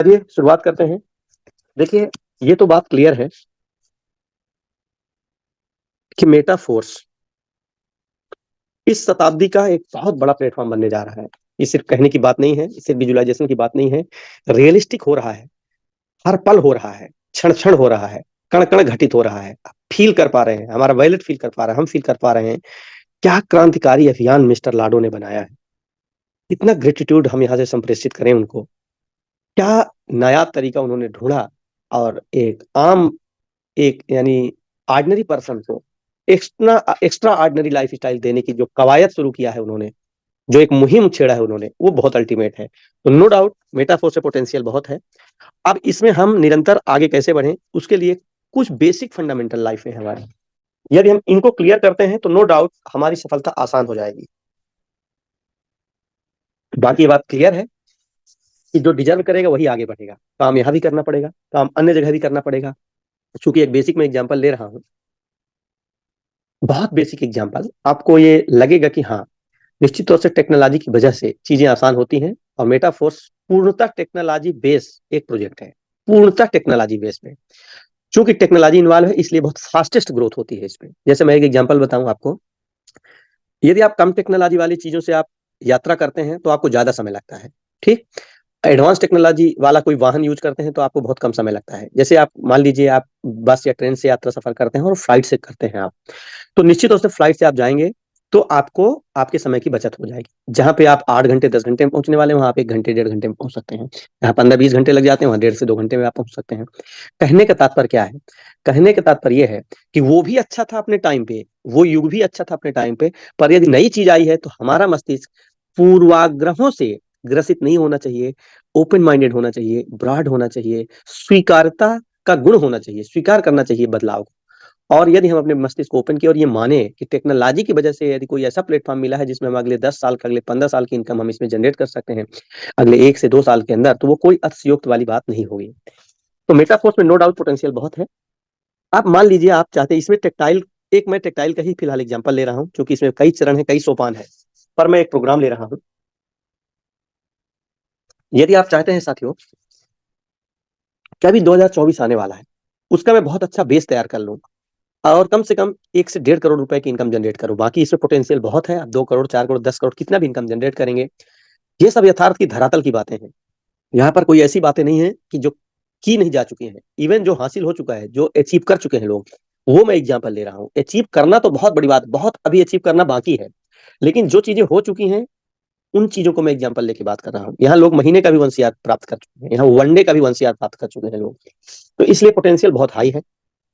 चलिए शुरुआत करते हैं। देखिए, ये तो बात क्लियर है कि मेटाफोर्स इस शताब्दी का एक बहुत बड़ा प्लेटफॉर्म बनने जा रहा है। ये सिर्फ कहने की बात नहीं है, सिर्फ विजुअलाइजेशन की बात नहीं है, रियलिस्टिक हो रहा है, हर पल हो रहा है, क्षण क्षण हो रहा है, कण कण घटित हो रहा है। फील कर पा रहे हैं, हमारा वैलेट फील कर पा रहा है, हम फील कर पा रहे हैं। क्या क्रांतिकारी अभियान मिस्टर लाडो ने बनाया है। इतना ग्रेटिट्यूड हम यहाँ से संप्रेषित करें उनको। क्या नया तरीका उन्होंने ढूंढा और एक आम, एक यानी ऑर्डिनरी पर्सन को extra extra ordinary life style देने की जो कवायद शुरू किया है उन्होंने, जो एक मुहिम छेड़ा है उन्होंने, वो बहुत अल्टीमेट है। तो नो डाउट मेटाफोर से पोटेंशियल बहुत है। अब इसमें हम निरंतर आगे कैसे बढ़ें, उसके लिए कुछ बेसिक फंडामेंटल लाइफ है हमारी। यदि हम इनको क्लियर करते हैं तो नो डाउट हमारी सफलता आसान हो जाएगी। बाकी ये बात क्लियर है कि जो डिजर्व करेगा वही आगे बढ़ेगा। काम यहाँ भी करना पड़ेगा, काम अन्य जगह भी करना पड़ेगा। चूंकि एक बेसिक में एग्जाम्पल ले रहा हूँ, बहुत बेसिक एग्जाम्पल, आपको ये लगेगा कि हाँ, निश्चित तौर से टेक्नोलॉजी की वजह से चीजें आसान होती हैं। और मेटाफोर्स पूर्णतः टेक्नोलॉजी बेस एक प्रोजेक्ट है, पूर्णतः टेक्नोलॉजी बेस पे। चूंकि टेक्नोलॉजी इन्वॉल्व है इसलिए बहुत फास्टेस्ट ग्रोथ होती है इसमें। जैसे मैं एक एग्जांपल बताऊं आपको, यदि आप कम टेक्नोलॉजी वाली चीजों से आप यात्रा करते हैं तो आपको ज्यादा समय लगता है। ठीक, एडवांस टेक्नोलॉजी वाला कोई वाहन यूज करते हैं तो आपको बहुत कम समय लगता है। जैसे आप मान लीजिए आप बस या ट्रेन से यात्रा सफर करते हैं और फ्लाइट से करते हैं आप, तो निश्चित तौर से फ्लाइट से आप जाएंगे तो आपको आपके समय की बचत हो जाएगी। जहां पे आप 8 घंटे 10 घंटे में पहुंचने वाले हैं, वहां आप 1 घंटे 1.5 घंटे में पहुंच सकते हैं। जहां 15-20 घंटे लग जाते हैं, वहां 1.5 से 2 घंटे में आप पहुंच सकते हैं। कहने का तात्पर्य क्या है? कहने का तात्पर्य यह है कि वो भी अच्छा था अपने टाइम पे, वो युग भी अच्छा था अपने टाइम पे, पर यदि नई चीज आई है तो हमारा मस्तिष्क पूर्वाग्रहों से ग्रसित नहीं होना चाहिए, ओपन माइंडेड होना चाहिए, ब्रॉड होना चाहिए, स्वीकारता का गुण होना चाहिए, स्वीकार करना चाहिए बदलाव को। और यदि हम अपने मस्तिष्क को ओपन किए और ये माने कि टेक्नोलॉजी की वजह से यदि कोई ऐसा प्लेटफॉर्म मिला है जिसमें हम अगले 10 साल का, अगले 15 साल की इनकम हम इसमें जनरेट कर सकते हैं अगले 1 से 2 साल के अंदर, तो वो कोई अतिशयोक्त वाली बात नहीं होगी। तो मेटाफोर्स में नो डाउट पोटेंशियल बहुत है। आप मान लीजिए आप चाहते हैं इसमें टेक्टाइल, एक मैं टेक्टाइल का ही फिलहाल एग्जांपल ले रहा हूं क्योंकि इसमें कई चरण है, कई सोपान है, पर मैं एक प्रोग्राम ले रहा हूं। यदि आप चाहते हैं साथियों कि अभी 2024 आने वाला है, उसका मैं बहुत अच्छा बेस तैयार कर लूं और कम से कम 1 से 1.5 करोड़ रुपए की इनकम जनरेट करूं। बाकी इसमें पोटेंशियल बहुत है, आप 2 करोड़ 4 करोड़ 10 करोड़ कितना भी इनकम जनरेट करेंगे। ये सब यथार्थ की धरातल की बातें हैं। यहाँ पर कोई ऐसी बातें नहीं है कि जो की नहीं जा चुकी हैं। इवन जो हासिल हो चुका है, जो अचीव कर चुके हैं लोग, वो मैं एग्जाम्पल ले रहा हूँ। अचीव करना तो बहुत बड़ी बात, बहुत अभी अचीव करना बाकी है, लेकिन जो चीजें हो चुकी हैं उन चीजों को मैं एग्जाम्पल लेके बात कर रहा हूँ। यहाँ लोग महीने का भी वंशयार प्राप्त कर चुके हैं, यहाँ वनडे का भी वंशयार प्राप्त कर चुके हैं लोग। तो इसलिए पोटेंशियल बहुत हाई है।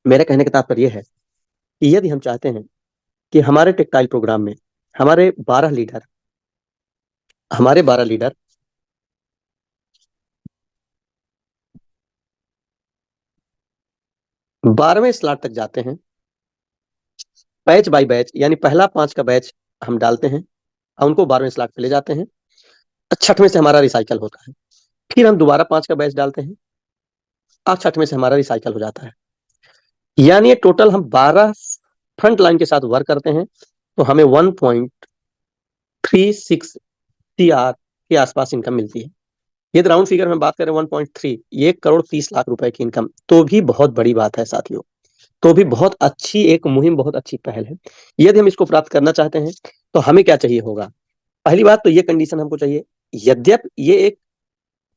मेरे कहने का तात्पर्य यह है कि यदि हम चाहते हैं कि हमारे टेक्टाइल प्रोग्राम में हमारे 12 लीडर, हमारे 12 लीडर 12वें स्लॉट तक जाते हैं, बैच बाय बैच, यानी पहला 5 का बैच हम डालते हैं और उनको 12वें स्लॉट पे ले जाते हैं। 6वें से हमारा रिसाइकल होता है, फिर हम दोबारा 5 का बैच डालते हैं और 6वें से हमारा रिसाइकल हो जाता है। यानी टोटल हम 12 फ्रंट लाइन के साथ वर्क करते हैं तो हमें 1.36 CR के आसपास इनकम मिलती है। ये राउंड फिगर में बात करें 1.3, ये 1 करोड़ 30 लाख रुपए की इनकम तो भी बहुत बड़ी बात है साथियों, तो भी बहुत अच्छी एक मुहिम, बहुत अच्छी पहल है। यदि हम इसको प्राप्त करना चाहते हैं तो हमें क्या चाहिए होगा? पहली बात तो ये कंडीशन हमको चाहिए, यद्यप ये एक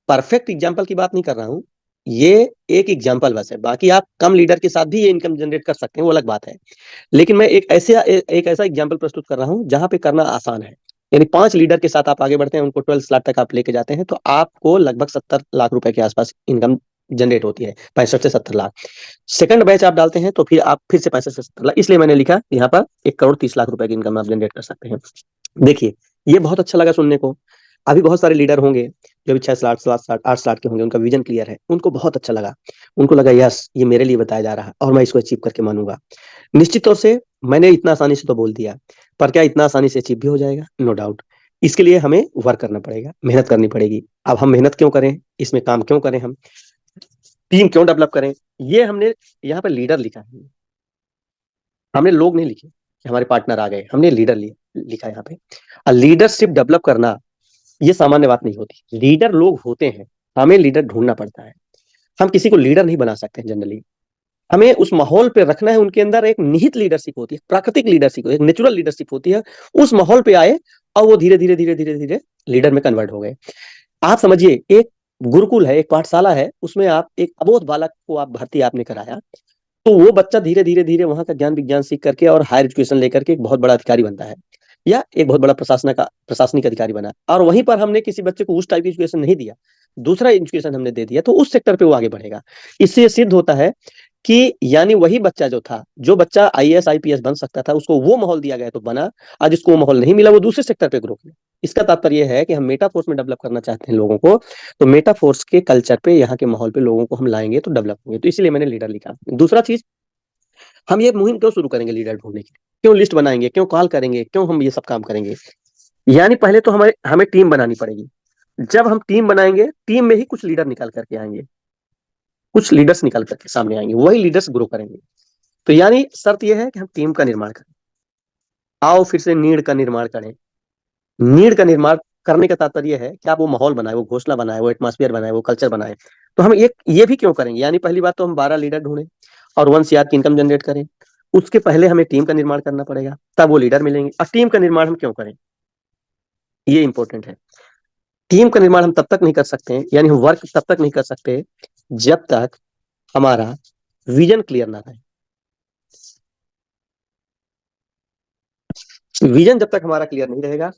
परफेक्ट एग्जाम्पल की बात नहीं कर रहा हूं, ये एक एग्जाम्पल बस है। बाकी आप कम लीडर के साथ भी ये इनकम जनरेट कर सकते हैं, वो अलग बात है। लेकिन मैं एक ऐसा एग्जाम्पल प्रस्तुत कर रहा हूं जहां पे करना आसान है। यानी 5 लीडर के साथ आप आगे बढ़ते हैं, उनको 12 स्लॉट तक आप लेके जाते हैं तो आपको लगभग 70 लाख रुपए के आसपास इनकम जनरेट होती है, 65 से 70 लाख। सेकंड बैच आप डालते हैं तो फिर आप फिर से 65 से 70 लाख, इसलिए मैंने लिखा यहाँ पर 1 करोड़ 30 लाख रुपए की इनकम आप जनरेट कर सकते हैं। देखिए, ये बहुत अच्छा लगा सुनने को। अभी बहुत सारे लीडर होंगे जो भी 6 स्लॉट 7 स्लॉट 8 स्लॉट के होंगे, उनका विजन क्लियर है, उनको बहुत अच्छा लगा, उनको लगा यस ये मेरे लिए बताया जा रहा है और मैं इसको अचीव करके मानूंगा। निश्चित तौर से मैंने इतना आसानी से तो बोल दिया, पर क्या इतना आसानी से अचीव भी हो जाएगा? No doubt. इसके लिए हमें वर्क करना पड़ेगा, मेहनत करनी पड़ेगी। अब हम मेहनत क्यों करें, इसमें काम क्यों करें, हम टीम क्यों डेवलप करें? ये हमने यहाँ पर लीडर लिखा है, हमने लोग नहीं लिखे कि हमारे पार्टनर आ गए, हमने लीडर लिखा है यहाँ पे। लीडरशिप डेवलप करना ये सामान्य बात नहीं होती। लीडर लोग होते हैं, हमें लीडर ढूंढना पड़ता है। हम किसी को लीडर नहीं बना सकते जनरली। हमें उस माहौल पे रखना है, उनके अंदर एक निहित लीडरशिप होती है, प्राकृतिक लीडरशिप, एक नेचुरल लीडरशिप होती है। उस माहौल पे आए और वो धीरे धीरे धीरे धीरे धीरे लीडर में कन्वर्ट हो गए। आप समझिए, एक गुरुकुल है, एक पाठशाला है, उसमें आप एक अबोध बालक को आप भर्ती आपने कराया, तो वो बच्चा धीरे धीरे धीरे वहां का ज्ञान विज्ञान सीख करके और हायर एजुकेशन लेकर के एक बहुत बड़ा अधिकारी बनता है, या एक बहुत बड़ा प्रशासनिक अधिकारी बना। और वहीं पर हमने किसी बच्चे को उस टाइप की एजुकेशन नहीं दिया, दूसरा एजुकेशन हमने दे दिया, तो उस सेक्टर पे वो आगे बढ़ेगा। इससे ये सिद्ध होता है कि यानी वही बच्चा जो था, जो बच्चा आईएएस आईपीएस बन सकता था, उसको वो माहौल दिया गया तो बना। आज जिसको वो माहौल नहीं मिला, वो दूसरे सेक्टर पे ग्रो किया। इसका तात्पर्य है कि हम मेटाफोर्स में डेवलप करना चाहते हैं लोगों को, तो मेटाफोर्स के कल्चर पे, यहाँ के माहौल पे लोगों को हम लाएंगे तो डेवलप होंगे। तो इसलिए मैंने लीडर लिखा। दूसरा चीज, हम ये मुहिम क्यों शुरू करेंगे लीडर ढूंढने की, क्यों लिस्ट बनाएंगे, क्यों कॉल करेंगे, क्यों हम ये सब काम करेंगे? यानी पहले तो हमें हमें टीम बनानी पड़ेगी। जब हम टीम बनाएंगे, टीम में ही कुछ लीडर निकल करके आएंगे, कुछ लीडर्स निकल करके सामने आएंगे, वही लीडर्स ग्रो करेंगे। तो यानी शर्त यह है कि हम टीम का निर्माण करें। आओ फिर से नीड का निर्माण करें। नीड का निर्माण करने का तात्पर्य है कि आप वो माहौल बनाए, वो घोषणा बनाए, वो एटमॉस्फेयर बनाए, वो कल्चर बनाए। तो हम ये भी क्यों करेंगे, यानी पहली बात तो हम 12 लीडर ढूंढें और 1 CR की इनकम जनरेट करें। उसके पहले हमें टीम का निर्माण करना पड़ेगा, तब वो लीडर मिलेंगे। और टीम का निर्माण हम क्यों करें, ये इंपॉर्टेंट है। टीम का निर्माण हम तब तक नहीं कर सकते हैं, यानी हम वर्क तब तक नहीं कर सकते जब तक हमारा विजन क्लियर ना रहे। विजन जब तक हमारा क्लियर नहीं रहेगा,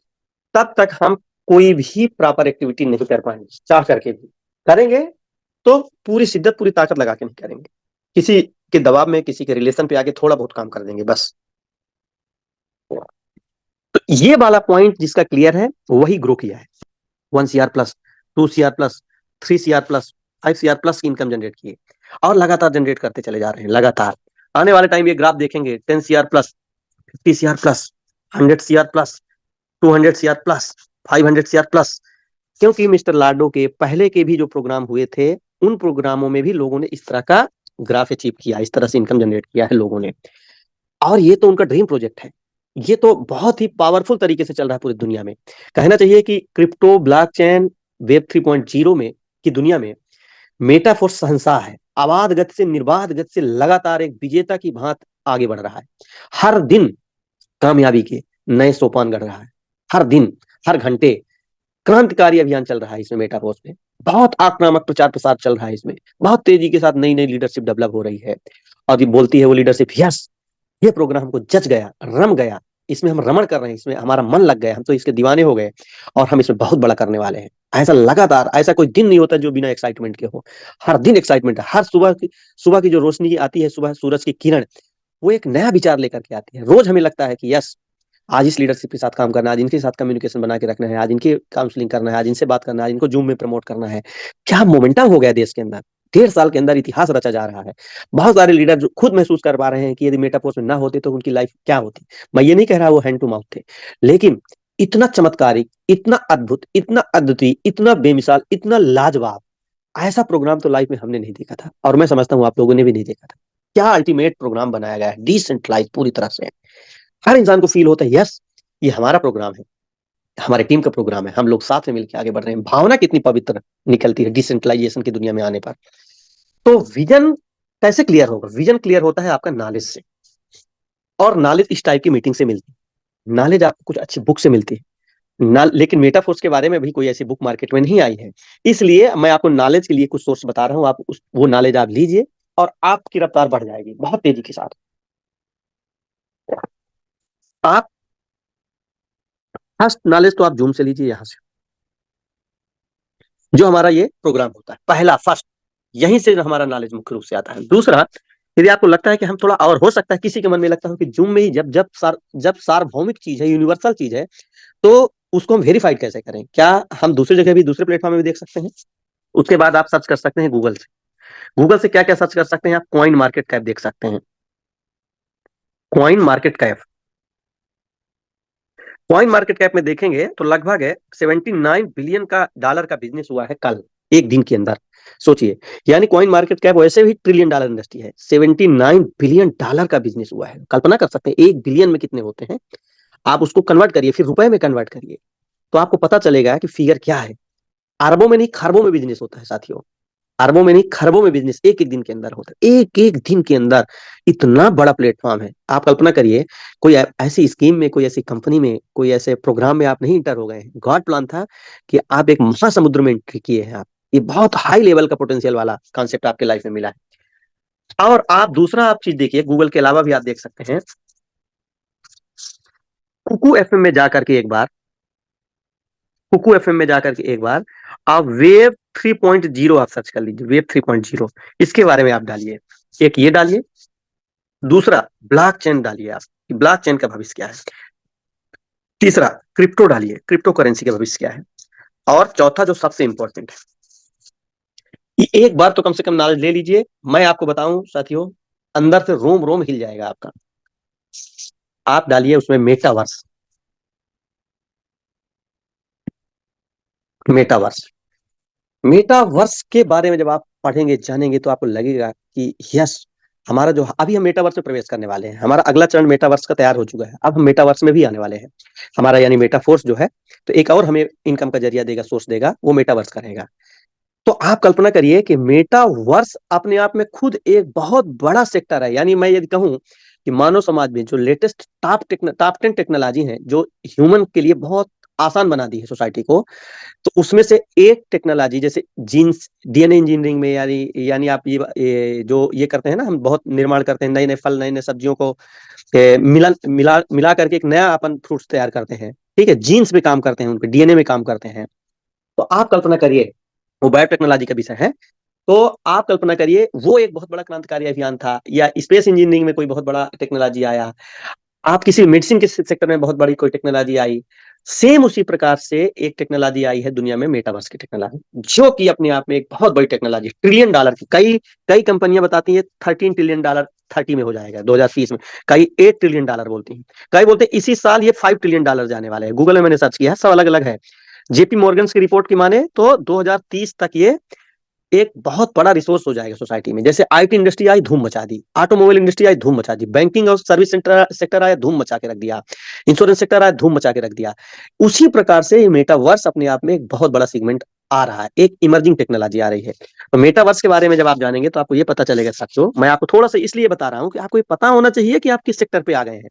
तब तक हम कोई भी प्रॉपर एक्टिविटी नहीं कर पाएंगे, चाह करके भी। करेंगे तो पूरी शिद्दत, पूरी ताकत लगा के नहीं करेंगे। किसी के दबाव में, किसी के रिलेशन पे आके थोड़ा बहुत काम कर देंगे बस। तो ये वाला पॉइंट जिसका क्लियर है, वही ग्रो किया है। 1 CR plus, 2 CR plus, 3 CR plus, 5 CR plus की इनकम जनरेट किए, और लगातार जनरेट करते चले जा रहे हैं लगातार। आने वाले टाइम ये ग्राफ देखेंगे, 10 CR plus, 50 CR plus, 100 CR plus, 200 CR plus, 500 CR plus. क्योंकि मिस्टर लाडो के पहले के भी जो प्रोग्राम हुए थे, उन प्रोग्रामों में भी लोगों ने इस तरह का ग्राफ अचीव किया, इस तरह से इनकम जनरेट किया है लोगों ने। और ये तो उनका ड्रीम प्रोजेक्ट है। ये तो बहुत ही पावरफुल तरीके से चल रहा है पूरी दुनिया में। कहना चाहिए कि क्रिप्टो, ब्लॉकचेन, वेब 3.0 में की दुनिया में मेटाफोर्स शहंशाह है। अबाध गति से, निर्बाध गति से लगातार एक विजेता की भांति आगे बढ़ रहा है। हर दिन कामयाबी के नए सोपान गढ़ रहा है। हर दिन, हर घंटे क्रांतिकारी अभियान चल रहा है इसमें, मेटाफोर्स में। बहुत आक्रामक प्रचार प्रसार चल रहा है इसमें। बहुत तेजी के साथ नई नई लीडरशिप डेवलप हो रही है। और ये बोलती है वो लीडरशिप, यस, ये प्रोग्राम हमको जच गया, रम गया, इसमें हम रमण कर रहे हैं, इसमें हमारा मन लग गया, हम तो इसके दीवाने हो गए, और हम इसमें बहुत बड़ा करने वाले हैं। ऐसा लगातार, ऐसा कोई दिन नहीं होता जो बिना एक्साइटमेंट के हो। हर दिन एक्साइटमेंट है। हर सुबह की जो रोशनी आती है, सुबह सूरज की किरण, वो एक नया विचार लेकर के आती है। रोज हमें लगता है कि यस, आज इस लीडरशिप के साथ काम करना है, आज इनके साथ कम्युनिकेशन बना के रखना है, आज इनके काउंसलिंग करना है, आज इनसे बात करना है, आज इनको जूम में प्रमोट करना है। क्या मोमेंटम हो गया देश के अंदर। 1.5 साल के अंदर इतिहास रचा जा रहा है। बहुत सारे लीडर जो खुद महसूस कर पा रहे हैं कि यदि मेटाफोर्स में ना होते तो उनकी लाइफ क्या होती। मैं ये नहीं कह रहा वो हैंड टू माउथ थे, लेकिन इतना चमत्कारिक, इतना अद्भुत, इतना अद्वितीय, इतना बेमिसाल, इतना लाजवाब, ऐसा प्रोग्राम तो लाइफ में हमने नहीं देखा था, और मैं समझता हूँ आप लोगों ने भी नहीं देखा था। क्या अल्टीमेट प्रोग्राम बनाया गया है, डिसेंट्रलाइज पूरी तरह से। हर इंसान को फील होता है, यस, ये हमारा प्रोग्राम है, हमारे टीम का प्रोग्राम है, हम लोग साथ में मिलकर आगे बढ़ रहे हैं। भावना कितनी पवित्र निकलती है डिसेंट्रलाइजेशन की दुनिया में आने पर। तो विजन कैसे क्लियर होगा? विजन क्लियर होता है आपका नॉलेज से, और नॉलेज इस टाइप की मीटिंग से मिलती है। नॉलेज आपको कुछ अच्छी बुक से मिलती है ना, लेकिन मेटाफोर्स के बारे में भी कोई ऐसी बुक मार्केट में नहीं आई है। इसलिए मैं आपको नॉलेज के लिए कुछ सोर्स बता रहा हूँ, आप वो नॉलेज आप लीजिए, और आपकी रफ्तार बढ़ जाएगी बहुत तेजी के साथ। आप फर्स्ट नॉलेज तो आप जूम से लीजिए, यहाँ से जो हमारा ये प्रोग्राम होता है, पहला फर्स्ट, यहीं से जो हमारा नॉलेज मुख्य रूप से आता है। दूसरा, यदि आपको लगता है कि हम थोड़ा, और हो सकता है किसी के मन में लगता हो कि जूम में ही जब सार्वभौमिक चीज है, यूनिवर्सल चीज है, तो उसको हम वेरीफाइड कैसे करें? क्या हम दूसरी जगह भी, दूसरे प्लेटफॉर्म में भी देख सकते हैं? उसके बाद आप सर्च कर सकते हैं गूगल से। गूगल से क्या क्या सर्च कर सकते हैं आप? कॉइन मार्केट कैप देख सकते हैं। Coin market cap, coin market cap में देखेंगे तो लगभग 79 बिलियन का डॉलर का बिजनेस हुआ है कल, एक दिन के अंदर। सोचिए, यानी कॉइन मार्केट कैप वैसे भी $1 ट्रिलियन इंडस्ट्री है, $79 बिलियन का बिजनेस हुआ है। कल्पना कर सकते हैं 1 बिलियन में कितने होते हैं। आप उसको कन्वर्ट करिए, फिर रुपए में कन्वर्ट करिए, तो आपको पता चलेगा कि फिगर क्या है। अरबों में नहीं खरबों में बिजनेस होता है साथियों, अरबों में नहीं खरबों में बिजनेस एक एक दिन के अंदर होता है, एक एक दिन के अंदर इतना बड़ा प्लेटफॉर्म है। आप कल्पना करिए, कोई ऐसी स्कीम में, कोई ऐसी कंपनी में, कोई ऐसे प्रोग्राम में आप नहीं इंटर हो गए हैं। गॉड प्लान था कि आप एक महासमुद्र में एंट्री किए हैं आप। ये बहुत हाई लेवल का पोटेंशियल वाला कॉन्सेप्ट आपके लाइफ में मिला है। और आप दूसरा आप चीज देखिए, गूगल के अलावा भी आप देख सकते हैं, कुकू एफएम में जाकर के एक बार, कुकू एफएम में जाकर के एक बार आप वेब 3.0 आप सर्च कर लीजिए, वेब 3.0 इसके बारे में आप डालिए। एक ये डालिए, दूसरा ब्लॉकचेन डालिए आप, ब्लॉकचेन का भविष्य क्या है। तीसरा क्रिप्टो डालिए, क्रिप्टो करेंसी का भविष्य क्या है। और चौथा जो सबसे इंपॉर्टेंट है, एक बार तो कम से कम नॉलेज ले लीजिए। मैं आपको बताऊं साथियों, अंदर से रोम रोम हिल जाएगा आपका। आप डालिए उसमें मेटावर्स, मेटावर्स। मेटावर्स के बारे में जब आप पढ़ेंगे जानेंगे तो आपको लगेगा कि यस, हमारा जो अभी हम मेटावर्स में प्रवेश करने वाले हैं, हमारा अगला चरण मेटावर्स का तैयार हो चुका है, अब हम मेटावर्स में भी आने वाले हैं। हमारा यानी मेटाफोर्स जो है, तो एक और हमें इनकम का जरिया देगा, सोर्स देगा, वो मेटावर्स का रहेगा। तो आप कल्पना करिए कि मेटावर्स अपने आप में खुद एक बहुत बड़ा सेक्टर है। यानी मैं यदि कहूं कि मानव समाज में जो लेटेस्ट टॉप 10 टेक्नोलॉजी है, जो ह्यूमन के लिए बहुत आसान बना दी है सोसाइटी को, तो उसमें से एक टेक्नोलॉजी जैसे जीन्स, डीएनए इंजीनियरिंग में, यानी यानी आप ये जो ये करते हैं ना, हम बहुत निर्माण करते हैं, नए नए फल, नए नए सब्जियों को मिला मिला मिला करके एक नया अपन फ्रूट्स तैयार करते हैं। ठीक है, जीन्स में काम करते हैं, उनके डीएनए में काम करते हैं। तो आप कल्पना करिए, वो बायोटेक्नोलॉजी का विषय है। तो आप कल्पना करिए वो एक बहुत बड़ा क्रांतिकारी अभियान था, या स्पेस इंजीनियरिंग में कोई बहुत बड़ा टेक्नोलॉजी आया, आप किसी मेडिसिन के सेक्टर में बहुत बड़ी कोई टेक्नोलॉजी आई, सेम उसी प्रकार से एक टेक्नोलॉजी आई है दुनिया में, मेटावर्स की टेक्नोलॉजी, जो कि अपने आप में एक बहुत बड़ी टेक्नोलॉजी, $1 ट्रिलियन की। कई कई कंपनियां बताती हैं $13 ट्रिलियन 30 में हो जाएगा, 2030 में। कई $8 ट्रिलियन बोलती हैं, कई बोलते हैं इसी साल ये $5 ट्रिलियन जाने वाले हैं। गूगल में मैंने सर्च किया है, सब अलग अलग है। जेपी मॉर्गन की रिपोर्ट की माने तो 2030 तक ये एक बहुत बड़ा रिसोर्स हो जाएगा सोसाइटी में। जैसे आईटी इंडस्ट्री आई, धूम मचा दी, ऑटोमोबाइल इंडस्ट्री आई, धूम मचा दी, बैंकिंग और सर्विस सेक्टर आया, धूम मचा के रख दिया, इंश्योरेंस सेक्टर आया, धूम मचा के रख दिया। उसी प्रकार से मेटावर्स अपने आप में एक बहुत बड़ा सेगमेंट आ रहा है, एक इमर्जिंग टेक्नोलॉजी आ रही है। तो मेटावर्स के बारे में जब आप जानेंगे तो आपको ये पता चलेगा साथियों, मैं आपको थोड़ा सा इसलिए बता रहा हूं कि आपको ये पता होना चाहिए कि आप किस सेक्टर पे आ गए हैं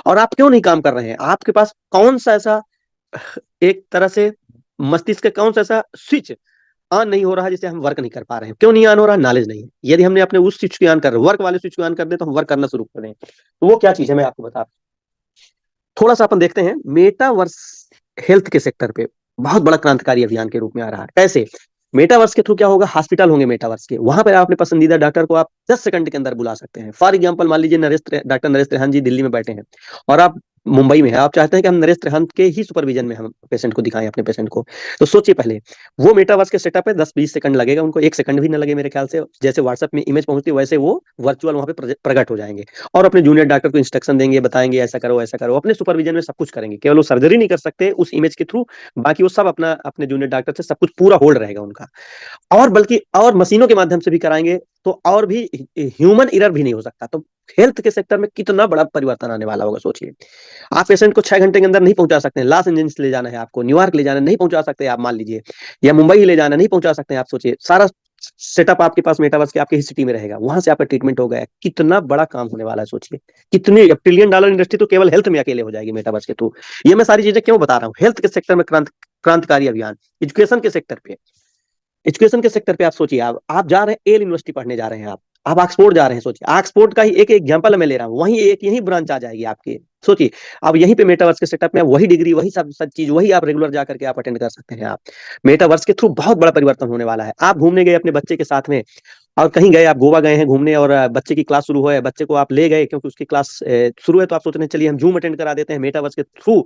और आप क्यों नहीं काम कर रहे हैं। आपके पास कौन सा ऐसा एक तरह से मस्तिष्क का कौन सा ऐसा स्विच ऑन नहीं हो रहा है जिससे हम वर्क नहीं कर पा रहे हैं। क्यों नहीं ऑन हो रहा है? नॉलेज नहीं है। यदि हमने अपने उस स्विच को ऑन कर, वर्क वाले स्विच को ऑन कर दे, तो हम वर्क करना शुरू कर दें। तो वो क्या चीज है मैं आपको बता, थोड़ा सा अपन देखते हैं। मेटावर्स हेल्थ के सेक्टर पे बहुत बड़ा क्रांतिकारी अभियान के रूप में आ रहा है। कैसे? मेटावर्स के थ्रू क्या होगा, हॉस्पिटल होंगे मेटावर्स के, वहां पर आप अपने पसंदीदा डॉक्टर को आप 10 सेकंड के अंदर बुला सकते हैं। फॉर एग्जांपल मान लीजिए डॉक्टर नरेश त्रेहन जी दिल्ली में बैठे हैं और आप मुंबई में है, आप चाहते हैं कि हम नरेश त्रेहन के ही सुपरविजन में हम पेशेंट को दिखाएं, अपने पेशेंट को। तो सोचिए पहले, वो मेटावर्स के सेटअप पे 10-20 सेकंड लगेगा उनको, 1 सेकंड भी ना लगे मेरे ख्याल से। जैसे व्हाट्सएप में इमेज पहुंचती है वैसे वो वर्चुअल वहां पे प्रकट हो जाएंगे और अपने जूनियर डॉक्टर को इंस्ट्रक्शन देंगे, बताएंगे ऐसा करो ऐसा करो, अपने सुपरविजन में सब कुछ करेंगे। केवल वो सर्जरी नहीं कर सकते उस इमेज के थ्रू, बाकी वो सब अपना अपने जूनियर डॉक्टर से सब कुछ पूरा होल्ड रहेगा उनका। और बल्कि और मशीनों के माध्यम से भी कराएंगे तो और भी ह्यूमन एरर भी नहीं हो सकता। तो हेल्थ के सेक्टर में कितना बड़ा परिवर्तन आने वाला होगा सोचिए। आप पेशेंट को 6 घंटे के अंदर नहीं पहुंचा सकते हैं, लॉस एंजल्स ले जाना है आपको, न्यूयॉर्क ले जाना नहीं पहुंचा सकते आप मान लीजिए, या मुंबई ही ले जाना नहीं पहुंचा सकते हैं आप। सोचिए सारा सेटअप आपके पास मेटावर्स के आपके ही सिटी में रहेगा, वहां से आपका ट्रीटमेंट हो गया। कितना बड़ा काम होने वाला है सोचिए। कितनी $1 ट्रिलियन इंडस्ट्री तो केवल हेल्थ में अकेले हो जाएगी मेटावर्स के थ्रू। ये मैं सारी चीजें क्यों बता रहा हूँ, हेल्थ के सेक्टर में क्रांतिकारी अभियान। एजुकेशन के सेक्टर पे, एजुकेशन के सेक्टर पे आप सोचिए, आप जा रहे हैं एल यूनिवर्सिटी पढ़ने जा रहे हैं, आप ऑक्सफोर्ड जा रहे हैं। सोचिए ऑक्सफोर्ड का ही एक एग्जांपल मैं ले रहा हूँ, वहीं एक यही ब्रांच आ जाएगी आपके। सोचिए अब यहीं पे मेटावर्स के सेटअप में वही डिग्री, वही सब सब चीज, वही आप रेगुलर जा करके आप अटेंड कर सकते हैं। आप मेटावर्स के थ्रू बहुत बड़ा परिवर्तन होने वाला है। आप घूमने गए अपने बच्चे के साथ में और कहीं गए, आप गोवा गए हैं घूमने और बच्चे की क्लास शुरू है, बच्चे को आप ले गए क्योंकि उसकी क्लास शुरू है, तो आप सोच रहे हैं चलिए हम जूम अटेंड करा देते हैं। मेटावर्स के थ्रू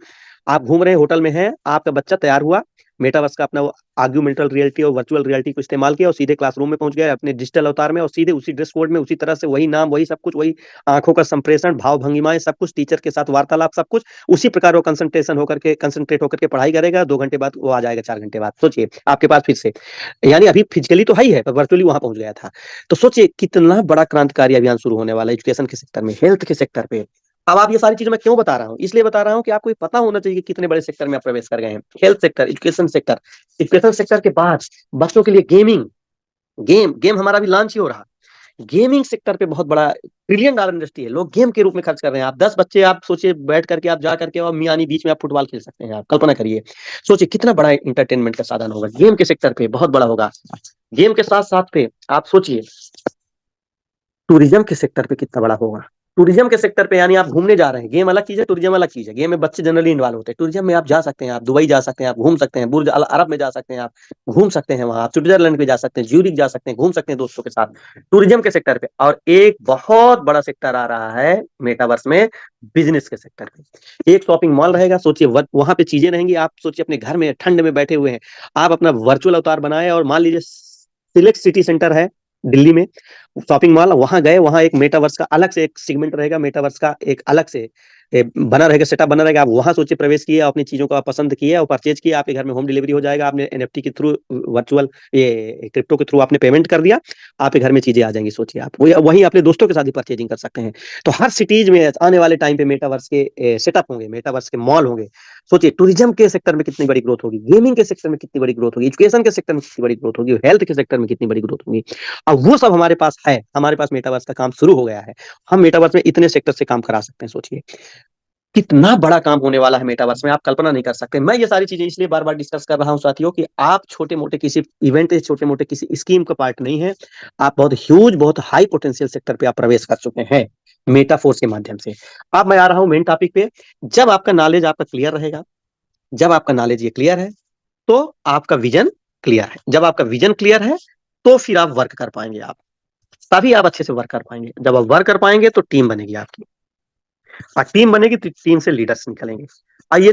आप घूम रहे हैं, होटल में हैं, आपका बच्चा तैयार हुआ, मेटावर्स का अपना आर्ग्यूमेंटल रियलिटी और वर्चुअल रियलिटी को इस्तेमाल किया और सीधे क्लासरूम में पहुंच गए अपने डिजिटल अवतार में, और सीधे उसी ड्रेस कोड में, उसी तरह से वही नाम, वही सब कुछ, वही आंखों का संप्रेषण, भाव भंगिमाएं, सब कुछ, टीचर के साथ वार्तालाप, सब कुछ उसी प्रकार वो कंसंट्रेट होकर के पढ़ाई करेगा। 2 घंटे बाद वो आ जाएगा, 4 घंटे बाद सोचिए आपके पास फिर से, यानी अभी फिजिकली तो है पर वर्चुअली वहां पहुंच गया था। तो सोचिए कितना बड़ा क्रांतिकारी अभियान शुरू होने वाला है एजुकेशन के सेक्टर में, हेल्थ के सेक्टर पे। अब आप ये सारी चीजें मैं क्यों बता रहा हूँ, इसलिए बता रहा हूँ कि आपको ये पता होना चाहिए कि कितने बड़े सेक्टर में आप प्रवेश कर गए हैं। Health sector, education sector, education sector के बाद बच्चों के लिए गेमिंग, गेम गेम हमारा भी लॉन्च ही हो रहा। गेमिंग सेक्टर पे बहुत बड़ा $1 ट्रिलियन इंडस्ट्री है, लोग गेम के रूप में खर्च कर रहे हैं। आप 10 बच्चे आप सोचिए बैठ करके आप जा करके और मियानी बीच में आप फुटबॉल खेल सकते हैं, आप कल्पना करिए। सोचिए कितना बड़ा इंटरटेनमेंट का साधन होगा, गेम के सेक्टर पे बहुत बड़ा होगा। गेम के साथ साथ पे आप सोचिए टूरिज्म के सेक्टर पे कितना बड़ा होगा। टूरिज्म के सेक्टर पे यानी आप घूमने जा रहे हैं, गेम अलग चीज है, टूरिज्म अलग चीज है। गेम में बच्चे जनरली इन्वॉल्व होते हैं, टूरिज्म में आप जा सकते हैं, आप दुबई जा सकते हैं, आप घूम सकते हैं, बुर्ज अल अरब में जा सकते हैं, आप घूम सकते हैं वहां, आप स्विट्जरलैंड में जा सकते हैं, ज्यूरिक जा सकते हैं, घूम सकते हैं दोस्तों के साथ, टूरिज्म के सेक्टर पे। और एक बहुत बड़ा सेक्टर आ रहा है मेटावर्स में, बिजनेस के सेक्टर पे। एक शॉपिंग मॉल रहेगा, सोचिए वहां पे चीजें रहेंगी, आप सोचिए अपने घर में ठंड में बैठे हुए हैं, आप अपना वर्चुअल अवतार बनाए और मान लीजिए सिलेक्ट सिटी सेंटर है दिल्ली में, शॉपिंग मॉल, वहां गए, वहां एक मेटावर्स का अलग से एक सेगमेंट रहेगा, मेटावर्स का एक अलग से बना रहेगा, सेटअप बना रहेगा। आप वहां सोचिए प्रवेश किए, अपनी चीजों को आप पसंद किए और परचेज किए, आपके घर में होम डिलीवरी हो जाएगा, आपने एनएफटी के थ्रू, वर्चुअल ये क्रिप्टो के थ्रू आपने पेमेंट कर दिया, आपके घर में चीजें आ जाएंगी। सोचिए आप वहीं अपने दोस्तों के साथ ही परचेजिंग कर सकते हैं। तो हर सिटीज में आने वाले टाइम पे मेटावर्स के सेटअप होंगे, मेटावर्स के मॉल होंगे। सोचिए टूरिज्म के सेक्टर में कितनी बड़ी ग्रोथ होगी, गेमिंग के सेक्टर में कितनी बड़ी ग्रोथ होगी, एजुकेशन के सेक्टर में कितनी बड़ी ग्रोथ होगी, हेल्थ के सेक्टर में कितनी बड़ी ग्रोथ होगी। अब वो सब हमारे पास है, हमारे पास मेटावर्स का काम शुरू हो गया है। हम मेटावर्स में इतने सेक्टर से काम करा सकते हैं। सोचिए कितना बड़ा काम होने वाला है मेटावर्स में, आप कल्पना नहीं कर सकते। मैं ये सारी चीजें इसलिए बार बार डिस्कस कर रहा हूं साथियों कि आप छोटे मोटे किसी इवेंट, छोटे मोटे किसी स्कीम का पार्ट नहीं है, आप बहुत ह्यूज, बहुत हाई पोटेंशियल सेक्टर पे आप प्रवेश कर चुके हैं मेटाफोर्स के माध्यम से। अब मैं आ रहा हूं मेन टॉपिक पे। जब आपका नॉलेज आपका क्लियर रहेगा, जब आपका नॉलेज ये क्लियर है, तो आपका विजन क्लियर है। जब आपका विजन क्लियर है तो फिर आप वर्क कर पाएंगे, आप तभी आप अच्छे से वर्क कर पाएंगे। जब आप वर्क कर पाएंगे तो टीम बनेगी आपकी, और टीम बनेगी तो टीम से लीडर्स निकलेंगे। और ये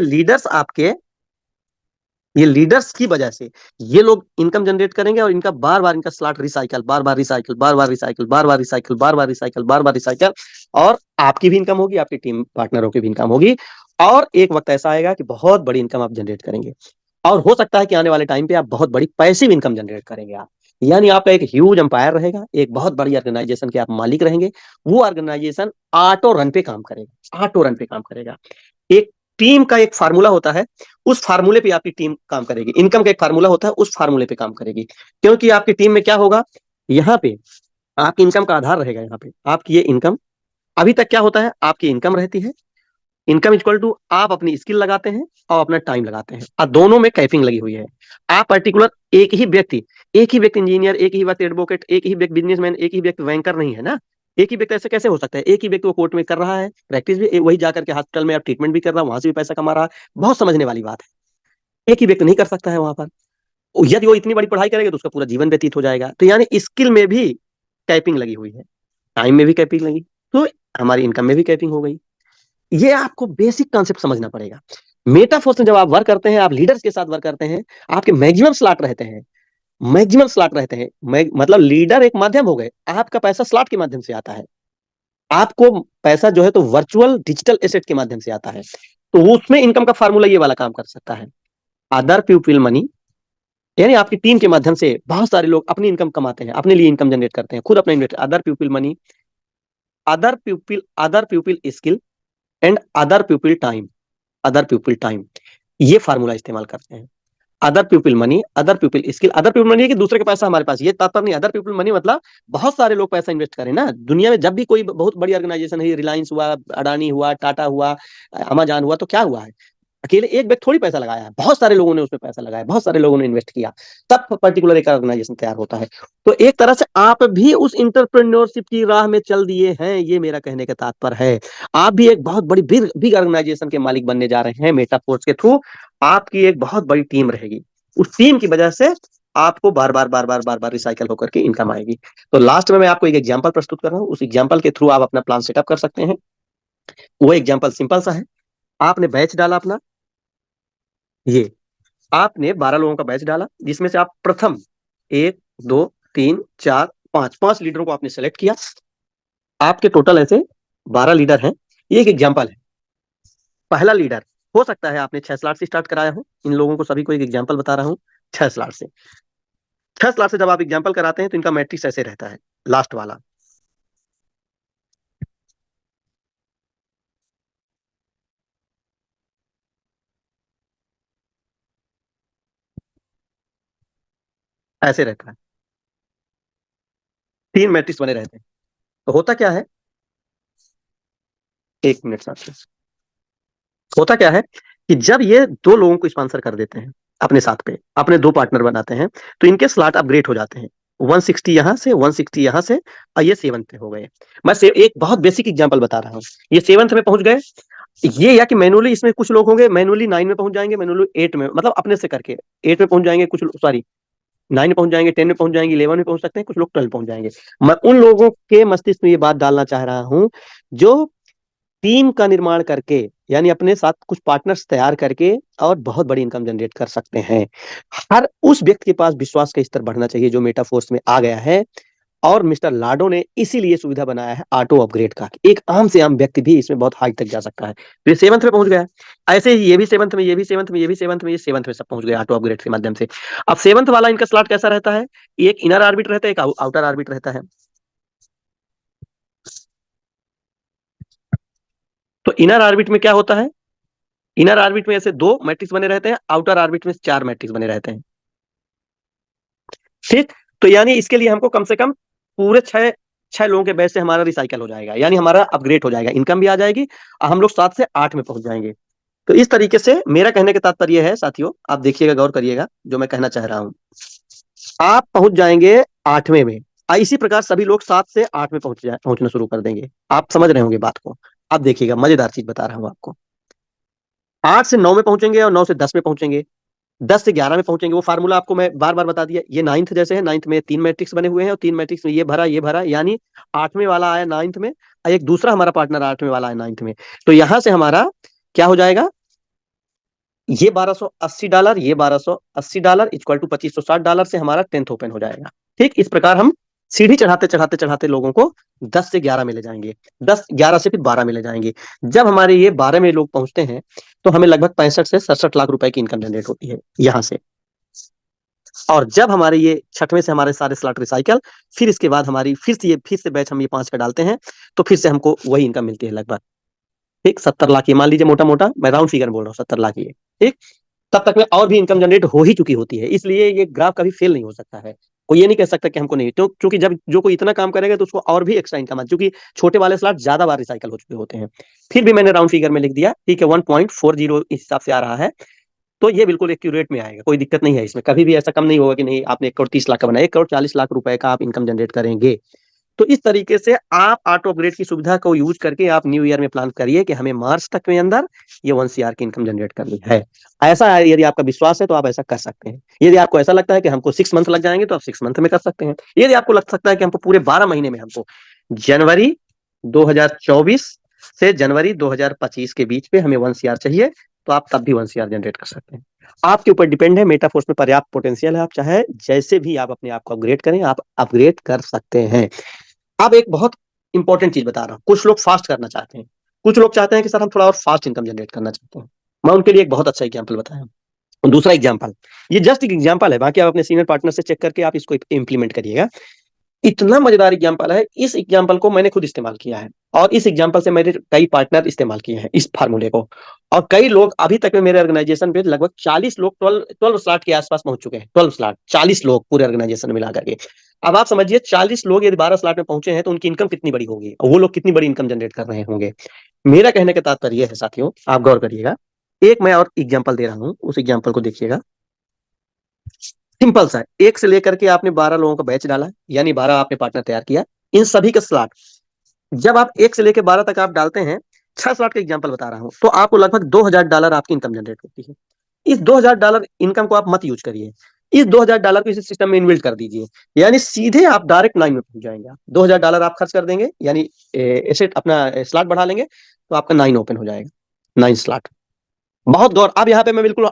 लीडर्स की वजह से ये लोग इनकम जनरेट करेंगे, और इनका बार बार इनका स्लॉट रिसाइकल, बार बार रिसाइकल, बार बार रिसाइकल, बार बार रिसाइकल, बार बार रिसाइकल, बार बार रिसाइकल। और आपकी भी इनकम होगी, आपकी टीम पार्टनरों की भी इनकम होगी, और एक वक्त ऐसा आएगा कि बहुत बड़ी इनकम आप जनरेट करेंगे। और हो सकता है कि आने वाले टाइम पे आप बहुत बड़ी पैसिव इनकम जनरेट करेंगे आप। यानी आपका एक ह्यूज एम्पायर रहेगा, एक बहुत बड़ी ऑर्गेनाइजेशन के आप मालिक रहेंगे। वो ऑर्गेनाइजेशन ऑटो रन पे काम करेगा, ऑटो रन पे काम करेगा। एक टीम का एक फार्मूला होता है, उस फार्मूले पे आपकी टीम काम करेगी। इनकम का एक फार्मूला होता है, उस फार्मूले पे काम करेगी। क्योंकि आपकी टीम में क्या होगा, यहाँ पे आपकी इनकम का आधार रहेगा। यहाँ पे आपकी ये इनकम, अभी तक क्या होता है, आपकी इनकम रहती है, इनकम इक्वल टू आप अपनी स्किल लगाते हैं और अपना टाइम लगाते हैं, और दोनों में कैपिंग लगी हुई है। आप पर्टिकुलर एक ही व्यक्ति इंजीनियर, एक ही व्यक्ति एडवोकेट, एक ही व्यक्ति बिजनेसमैन, एक ही व्यक्ति बैंकर नहीं है ना। एक ही व्यक्ति ऐसे कैसे हो सकता है, एक ही व्यक्ति वो कोर्ट में कर रहा है प्रैक्टिस भी, वही जाकर के हॉस्पिटल में आप ट्रीटमेंट भी कर रहा है, वहां से भी पैसा कमा रहा है। बहुत समझने वाली बात है, एक ही व्यक्ति नहीं कर सकता है वहां पर। यदि वो इतनी बड़ी पढ़ाई करेगा तो उसका पूरा जीवन व्यतीत हो जाएगा। तो यानी स्किल में भी कैपिंग लगी हुई है, टाइम में भी कैपिंग लगी, तो हमारी इनकम में भी कैपिंग हो गई। ये आपको बेसिक कॉन्सेप्ट समझना पड़ेगा। मेटाफोर्स में जब आप वर्क करते हैं, आप लीडर्स के साथ वर्क करते हैं, आपके मैक्सिमम स्लॉट रहते हैं, मैक्सिमम स्लॉट रहते हैं। मतलब लीडर एक माध्यम हो गए, आपका पैसा स्लॉट के माध्यम से आता है। आपको पैसा जो है तो वर्चुअल डिजिटल एसेट के माध्यम से आता है। तो वो उसमें इनकम का फार्मूला ये वाला काम कर सकता है। अदर पीपल मनी, यानी आपकी टीम के माध्यम से बहुत सारे लोग अपनी इनकम कमाते हैं, अपने लिए इनकम जनरेट करते हैं, खुद अपना invest. Other people money, other people skill, and other people time, other people time, ये फार्मूला इस्तेमाल करते हैं। Other people money, other people skill. Other people money है कि दूसरे का पैसा हमारे पास, ये तात्पर्य नहीं। अदर पीपल मनी मतलब बहुत सारे लोग पैसा इन्वेस्ट करें ना दुनिया में। जब भी कोई बहुत बड़ी ऑर्गेनाइजेशन है, रिलायंस हुआ, अडानी हुआ, टाटा हुआ, अमेजॉन हुआ, तो क्या हुआ है, अकेले एक व्यक्ति थोड़ी पैसा लगाया है, बहुत सारे लोगों ने उसमें पैसा लगाया, बहुत सारे लोगों ने इन्वेस्ट किया, तब पर्टिकुलर एक ऑर्गेनाइजेशन तैयार होता है। तो एक तरह से आप भी उस इंटरप्रेन्योरशिप की राह में चल दिए हैं, ये मेरा कहने का तात्पर्य है। आप भी एक बहुत बड़ी बिग बिग ऑर्गेनाइजेशन के मालिक बनने जा रहे हैं मेटाफोर्स के थ्रू। आपकी एक बहुत बड़ी टीम रहेगी, उस टीम की वजह से आपको बार बार बार बार बार बार रिसाइकल होकर के इनकम आएगी। तो लास्ट में मैं आपको एक एग्जांपल प्रस्तुत कर रहा हूँ, उस एग्जांपल के थ्रू आप अपना प्लान सेटअप कर सकते हैं। वो एग्जांपल सिंपल सा है। आपने बैच डाला अपना, ये आपने 12 लोगों का बैच डाला, जिसमें से आप प्रथम 1, 2, 3, 4, 5 लीडरों को आपने सेलेक्ट किया। आपके टोटल ऐसे 12 लीडर हैं। ये एक एग्जाम्पल है। पहला लीडर, हो सकता है आपने 6 स्लॉट से स्टार्ट कराया हो, इन लोगों को सभी को एक एग्जाम्पल बता रहा हूँ। 6 स्लॉट से, 6 स्लॉट से जब आप एग्जाम्पल कराते हैं तो इनका मैट्रिक्स ऐसे रहता है। लास्ट वाला ऐसे रहता है, 3 मैट्रिक्स बने रहते हैं। तो होता क्या है, 1 मिनट साथ, होता क्या है कि जब ये दो लोगों को स्पॉन्सर कर देते हैं अपने साथ पे, अपने दो पार्टनर बनाते हैं, तो इनके स्लॉट अपग्रेड हो जाते हैं, 160 यहाँ से, 160 यहाँ से, और ये सेवंथ पे हो गए। मैं से एक बहुत बेसिक एग्जांपल बता रहा हूँ। ये सेवंथ में पहुंच गए, ये या कि मैनुअली इसमें कुछ लोग होंगे, मैनुअली 9 में पहुंच जाएंगे, मैनुअली 8 में, मतलब अपने से करके 8 में पहुंच जाएंगे कुछ, सॉरी 9 में पहुंच जाएंगे, 10 में पहुंच जाएंगे, 11 में पहुंच सकते हैं, कुछ लोग 12 पहुंच जाएंगे। मैं उन लोगों के मस्तिष्क में ये बात डालना चाह रहा हूं जो टीम का निर्माण करके, यानी अपने साथ कुछ पार्टनर्स तैयार करके और बहुत बड़ी इनकम जनरेट कर सकते हैं। हर उस व्यक्ति के पास विश्वास का स्तर बढ़ना चाहिए जो मेटाफोर्स में आ गया है। और मिस्टर लाडो ने इसीलिए सुविधा बनाया है ऑटो अपग्रेड का, एक आम से आम व्यक्ति भी इसमें बहुत हाई तक जा सकता है। तो ये सेवंथ में पहुंच गया है। ऐसे ही ये भी सेवंथ में, ये भी सेवंथ में, ये भी सेवंथ में, ये सेवंथ में सब पहुंच गए ऑटो अपग्रेड के माध्यम से। अब सेवंथ वाला इनका स्लॉट कैसा रहता है, एक इनर ऑर्बिट रहता है, एक आउटर ऑर्बिट रहता है। तो इनर ऑर्बिट में क्या होता है, इनर ऑर्बिट में ऐसे 2 मैट्रिक्स बने रहते हैं, आउटर ऑर्बिट में 4 मैट्रिक्स बने रहते हैं। ठीक, तो यानी इसके लिए हमको कम से कम पूरे 6 लोगों के बैच से हमारा रिसाइकल हो जाएगा, यानी हमारा अपग्रेड हो जाएगा, इनकम भी आ जाएगी, और हम लोग 7 से 8 में पहुंच जाएंगे। तो इस तरीके से मेरा कहने का तात्पर्य है साथियों, आप देखिएगा, गौर करिएगा जो मैं कहना चाह रहा हूं। आप पहुंच जाएंगे 8वें में, इसी प्रकार सभी लोग 7 से 8 में पहुंचना शुरू कर देंगे। आप समझ रहे होंगे बात को। अब देखिएगा, मजेदार चीज बता रहा हूं आपको। 8 से 9 में पहुंचेंगे और 9 से 10 में पहुंचेंगे, 10 से 11 में पहुंचेंगे। वो फार्मूला आपको मैं बार बार बता दिया, ये नाइन्थ जैसे है, नाइन्थ में 3 मैट्रिक्स बने हुए हैं, और 3 मैट्रिक्स में ये भरा, यानी 8वें वाला आया नाइन्थ में, और एक दूसरा हमारा पार्टनर 8वें वाला है नाइन्थ में। तो यहां से हमारा क्या हो जाएगा, ये $1280, ये $1280 इक्वल टू $2560 से हमारा 10th ओपन हो जाएगा। ठीक, इस प्रकार हम सीढ़ी चढ़ाते चढ़ाते चढ़ाते लोगों को 10 से 11 में ले जाएंगे, 10 11 से फिर 12 में ले जाएंगे। जब हमारे ये 12 में लोग पहुंचते हैं, तो हमें लगभग 65 से 67 लाख रुपए की इनकम जनरेट होती है यहाँ से। और जब हमारे ये 6वें से हमारे सारे स्लॉट रिसाइकल, फिर इसके बाद हमारी फिर से बैच हम ये 5 का डालते हैं, तो फिर से हमको वही इनकम मिलती है लगभग। ठीक, 70 लाख, ये मान लीजिए मोटा मोटा, मैं राउंड फिगर बोल रहा हूँ, 70 लाख ये। ठीक, तब तक में और भी इनकम जनरेट हो ही चुकी होती है, इसलिए ये ग्राफ कभी फेल नहीं हो सकता है। कोई ये नहीं कह सकता कि हमको नहीं, क्योंकि जब जो कोई इतना काम करेगा तो उसको और भी एक्स्ट्रा इनकम है, क्योंकि छोटे वाले स्लॉट ज्यादा बार रिसाइकल हो चुके होते हैं। फिर भी मैंने राउंड फिगर में लिख दिया, ठीक है, 1.40 इस हिसाब से आ रहा है। तो ये बिल्कुल एक्यूरेट में आएगा, कोई दिक्कत नहीं है इसमें, कभी भी ऐसा कम नहीं होगा कि नहीं आपने 1 करोड़ 30 लाख का बनाया, 1 करोड़ 40 लाख रुपए का आप इनकम जनरेट करेंगे। तो इस तरीके से आप ऑटो अपग्रेड की सुविधा को यूज करके आप न्यू ईयर में प्लान करिए कि हमें मार्च तक में अंदर ये 1 CR की इनकम जनरेट करनी है। ऐसा है, यदि आपका विश्वास है तो आप ऐसा कर सकते हैं। यदि आपको ऐसा लगता है कि हमको 6 मंथ लग जाएंगे, तो आप 6 मंथ में कर सकते हैं। यदि आपको लग सकता है कि हमको पूरे 12 महीने में, हमको जनवरी 2024 से जनवरी 2025 के बीच पे हमें 1 CR चाहिए, तो आप तब भी 1 CR जनरेट कर सकते हैं। आपके ऊपर डिपेंड है, मेटाफोर्स में पर्याप्त पोटेंशियल है, आप चाहे जैसे भी आप अपने आप को अपग्रेड करें, आप अपग्रेड कर सकते हैं। अब एक बहुत इंपॉर्टेंट चीज बता रहा हूँ, कुछ लोग फास्ट करना चाहते हैं, कुछ लोग चाहते हैं कि सर हम थोड़ा और फास्ट इनकम जनरेट करना चाहते हैं। मैं उनके लिए एक बहुत अच्छा एग्जाम्पल बताया हूँ। दूसरा एग्जाम्पल, ये जस्ट एक एग्जाम्पल है, बाकी आप अपने सीनियर पार्टनर से चेक करके आप इसको इंप्लीमेंट करिएगा। इतना मजेदार एग्जाम्पल है, इस एग्जाम्पल को मैंने खुद इस्तेमाल किया है, और इस एग्जाम्पल से मेरे कई पार्टनर इस्तेमाल किए हैं इस फार्मूले को। और कई लोग अभी तक में मेरे ऑर्गेनाइजेशन पे लगभग 40 लोग 12 स्लॉट के आसपास पहुंच चुके हैं, 12 स्लॉट, 40 लोग पूरे ऑर्गेनाइजेशन में मिला करके। अब आप समझिए 40 लोग यदि 12 स्लॉट में पहुंचे हैं, तो उनकी इनकम कितनी बड़ी होगी, और वो लोग कितनी बड़ी इनकम जनरेट कर रहे होंगे। मेरा कहने का तात्पर्य है साथियों, आप गौर करिएगा, एक मैं और एग्जाम्पल दे रहा हूं, उस एग्जाम्पल को देखिएगा। सिंपल सा है, 1 से लेकर के आपने 12 लोगों का बैच डाला, यानी 12 आपने पार्टनर तैयार किया। इन सभी का स्लॉट जब आप 1 से लेकर 12 तक आप डालते हैं, 6 स्लॉट का एग्जाम्पल बता रहा हूं, तो आपको लगभग $2000 आपकी इनकम जनरेट होती है। इस $2000 इनकम को आप मत यूज करिए, इस $2000 को इस सिस्टम में इन्वेस्ट कर दीजिए, यानी सीधे आप डायरेक्ट 9 में पहुंच जाएंगे। $2000 आप खर्च कर देंगे, यानी एसेट अपना स्लॉट बढ़ा लेंगे, तो आपका 9 ओपन हो जाएगा, 9 स्लॉट। बहुत गौर, अब यहाँ पे मैं बिल्कुल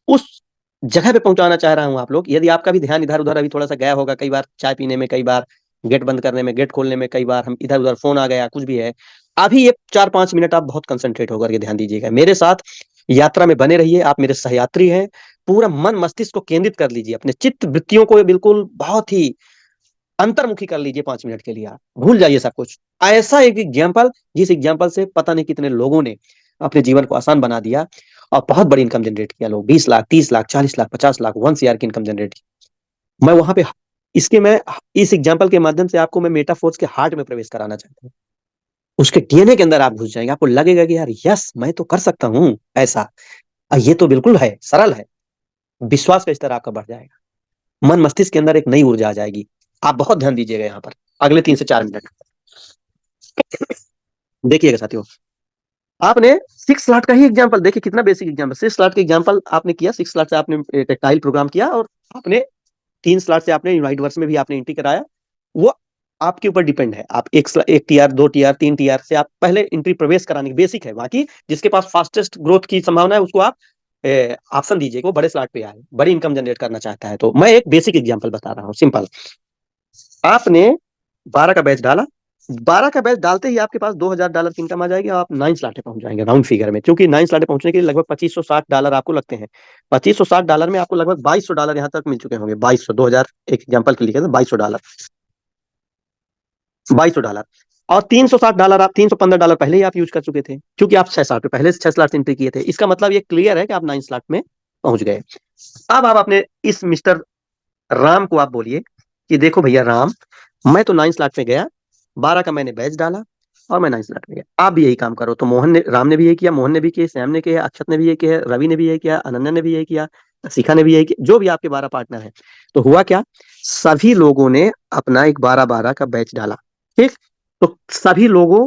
उस जगह पे पहुंचाना चाह रहा हूं आप लोग, यदि आपका भी ध्यान इधर उधर अभी थोड़ा सा गया होगा, कई बार चाय पीने में, कई बार गेट बंद करने में, गेट खोलने में, कई बार हम इधर उधर फोन आ गया, कुछ भी है, अभी ये 4 5 मिनट आप बहुत कंसंट्रेट होकर के ध्यान दीजिएगा, मेरे साथ यात्रा में बने रहिए, आप मेरे सहयात्री हैं। पूरा मन मस्तिष्क को केंद्रित कर लीजिए, अपने चित्त वृत्तियों को बिल्कुल बहुत ही अंतर्मुखी कर लीजिए, 5 मिनट के लिए आप भूल जाइए सब कुछ। ऐसा एक एग्जाम्पल, जिस एग्जाम्पल से पता नहीं कितने लोगों ने अपने जीवन को आसान बना दिया, और बहुत बड़ी इनकम जनरेट किया, लोग 20 लाख 30 लाख 40 लाख 50 लाख 1 CR की इनकम जनरेट की। मैं वहां पे इसके मैं इस एग्जाम्पल के माध्यम से आपको मैं मेटाफोर्स के हार्ट में प्रवेश कराना चाहता हूँ। उसके डीएनए के अंदर आप घुस जाएंगे, आपको लगेगा कि यार यस मैं तो कर सकता हूँ ऐसा। ये तो बिल्कुल है, सरल है। विश्वास का स्तर आपका बढ़ जाएगा, मन मस्तिष्क के अंदर एक नई ऊर्जा आ जाएगी। आप बहुत ध्यान दीजिएगा यहाँ पर अगले 3 से 4 मिनट। देखिएगा साथियों, आपने 6 स्लॉट का ही एग्जांपल देखिए, कितना बेसिक एग्जांपल। 6 स्लॉट का एग्जांपल आपने किया, 6 स्लॉट से आपने टेक्टाइल प्रोग्राम किया, और आपने 3 स्लॉट से आपने यूनाइटवर्स में भी आपने एंट्री कराया। वो आपके ऊपर डिपेंड है, आप एक टीआर, 2 टीआर, 3 टीआर से आप पहले एंट्री प्रवेश कराने की बेसिक है। बाकी जिसके पास फास्टेस्ट ग्रोथ की संभावना है उसको आप ऑप्शन दीजिए वो बड़े स्लॉट पे आए, बड़ी इनकम जनरेट करना चाहता है। तो मैं एक बेसिक एग्जांपल बता रहा हूँ, सिंपल। आपने 12 का बैच डाला, 12 का बैच डालते ही आपके पास $2000 की इनकम आ जाएगी, और आप 9 स्लॉट पे पहुंच जाएंगे राउंड फिगर में। क्योंकि 9 स्लॉट पे पहुंचने के लिए लगभग $2560 आपको लगते हैं। $2560 में आपको लगभग $2200 यहाँ तक मिल चुके होंगे। 2200, 2000 एक एग्जाम्पल के लिए $2200, $2200। और $360 आप, $315 पहले ही आप यूज कर चुके थे, क्योंकि आप 6 स्लॉट पे पहले से 6 स्लॉट एंट्री किए थे। इसका मतलब ये क्लियर है कि आप 9 स्लॉट में पहुंच गए। अब आप अपने इस मिस्टर राम को आप बोलिए कि देखो भैया राम, मैं तो 9 स्लॉट में गया, 12 का मैंने बैच डाला, और मैं 9 स्लॉट में गया। आप भी यही काम करो। तो मोहन ने, राम ने भी यही किया, मोहन ने भी किया, सैम ने किया, अक्षत ने भी यही किया, रवि ने भी यही किया, अनन्या ने भी यही किया, शिखा ने भी यही किया, जो भी आपके 12 पार्टनर हैं। तो हुआ क्या, सभी लोगों ने अपना एक 12-12 का बैच डाला। ठीक। तो सभी लोगों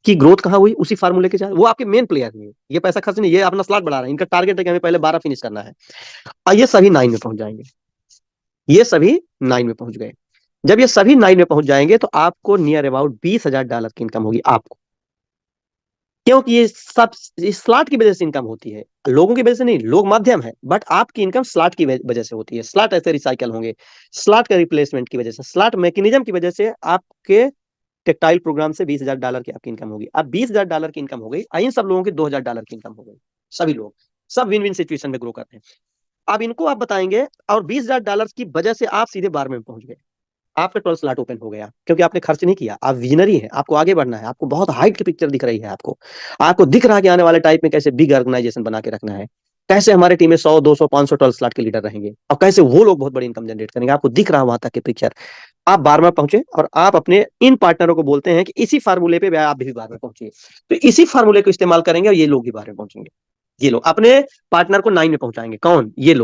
की ग्रोथ कहाँ हुई, उसी फार्मूले के साथ। वो आपके मेन प्लेयर नहीं है, ये पैसा खर्च नहीं, ये अपना स्लॉट बढ़ा रहे हैं। इनका टारगेट है कि हमें पहले 12 फिनिश करना है, और ये सभी 9 में पहुंच जाएंगे। ये सभी 9 में पहुंच गए। जब ये सभी 9 में पहुंच जाएंगे तो आपको नियर अबाउट $20,000 की इनकम होगी आपको। क्योंकि ये सब इस स्लॉट की वजह से इनकम होती है, लोगों की वजह से नहीं। लोग माध्यम है, बट आपकी इनकम स्लॉट की वजह से होती है। स्लॉट ऐसे रिसाइकल होंगे, स्लॉट का रिप्लेसमेंट की वजह से, स्लॉट मैकेनिज्म की वजह से आपके टेक्टाइल प्रोग्राम से $20,000 की आपकी इनकम होगी। अब $20,000 की इनकम हो गई, इन सब लोगों की $2,000 की इनकम हो गई। सभी लोग, सब विन विन सिचुएशन में ग्रो करते हैं। अब इनको आप बताएंगे, और $20,000 की वजह से आप सीधे 12 में पहुंच गए। आपका 12 स्लॉट ओपन हो गया, क्योंकि आपने खर्च नहीं किया। आप विजनरी हैं, आपको आगे बढ़ना है, आपको बहुत हाइट की पिक्चर दिख रही है। आपको आपको दिख रहा है कि आने वाले टाइप में कैसे बिग ऑर्गेनाइजेशन बना के रखना है, कैसे हमारे टीम में 100, 200, 500 12 स्लॉट के लीडर रहेंगे, और कैसे वो लोग बहुत बड़ी इनकम जनरेट करेंगे। आपको दिख रहा है वहां तक की पिक्चर। आप 12 में पहुंचे, और आप अपने इन पार्टनरों को बोलते हैं कि इसी फार्मूले पे आप भी 12 में पहुंचिए। तो इसी फार्मूले को इस्तेमाल करेंगे, और ये लोग भी 12 में पहुंचेंगे। ये लोग अपने पार्टनर को 9 में पहुंचाएंगे। कौन? ये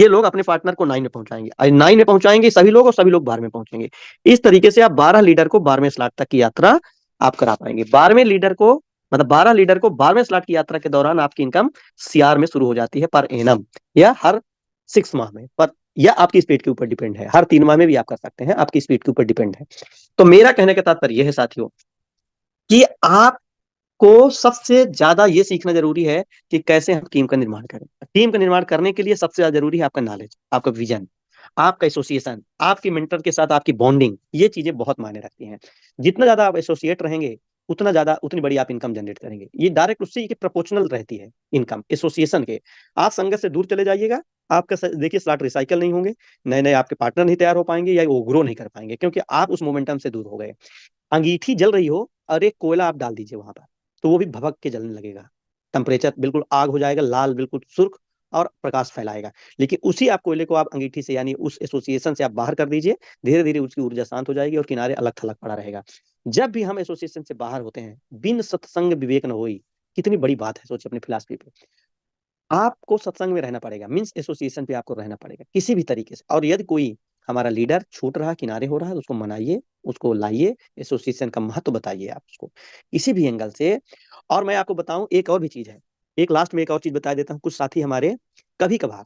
लोग अपने पार्टनर को 9 में पहुंचाएंगे, 9 में पहुंचाएंगे सभी लोग, और सभी लोग 12 में पहुंचेंगे। इस तरीके से आप 12 लीडर को 12वें स्लॉट तक की यात्रा आप करा पाएंगे। 12वें लीडर को, मतलब 12 लीडर को 12वें स्लॉट की यात्रा के दौरान आपकी इनकम सीआर में शुरू हो जाती है, पर एनम, या हर 6 माह में, पर या आपकी स्पीड के ऊपर डिपेंड है। हर 3 माह में भी आप कर सकते हैं, आपकी स्पीड के ऊपर डिपेंड है। तो मेरा कहने का तात्पर्य यह है साथियों, कि आप को सबसे ज्यादा ये सीखना जरूरी है कि कैसे हम टीम का निर्माण करें। टीम का निर्माण करने के लिए सबसे ज्यादा जरूरी है आपका नॉलेज, आपका विजन, आपका एसोसिएशन, आपके मेंटर के साथ आपकी बॉन्डिंग। ये चीजें बहुत मायने रखती हैं। जितना ज्यादा आप एसोसिएट रहेंगे, उतना ज्यादा, उतनी बड़ी आप इनकम जनरेट करेंगे। ये डायरेक्ट उससे ये प्रोपोर्शनल रहती है इनकम एसोसिएशन के। आप संगत से दूर चले जाइएगा, आपका देखिए स्लॉट रिसाइकल नहीं होंगे, नए नए आपके पार्टनर नहीं तैयार हो पाएंगे, या वो ग्रो नहीं कर पाएंगे, क्योंकि आप उस मोमेंटम से दूर हो गए। अंगीठी जल रही हो और एक कोयला आप डाल दीजिए वहां पर, तो वो भी भभक के जलने लगेगा। टेम्परेचर बिल्कुल आग हो जाएगा, लाल बिल्कुल सुर्ख, और प्रकाश फैलाएगा। लेकिन उसी आप कोयले को आप अंगीठी से, यानी उस एसोसिएशन से आप बाहर कर दीजिए, धीरे धीरे उसकी ऊर्जा शांत हो जाएगी, और किनारे अलग थलग पड़ा रहेगा। जब भी हम एसोसिएशन से बाहर होते हैं, बिन सत्संग विवेक न होई, कितनी बड़ी बात है, सोचिए अपनी फिलॉसफी पे। आपको सत्संग में रहना पड़ेगा, मीन्स एसोसिएशन पे आपको रहना पड़ेगा किसी भी तरीके से। और यदि कोई हमारा लीडर छूट रहा, किनारे हो रहा है, तो उसको मनाइए, उसको लाइए, एसोसिएशन का महत्व बताइए आप उसको, किसी भी एंगल से। और मैं आपको बताऊं, एक और भी चीज है, एक लास्ट में एक और चीज बता देता हूँ। कुछ साथी हमारे कभी कभार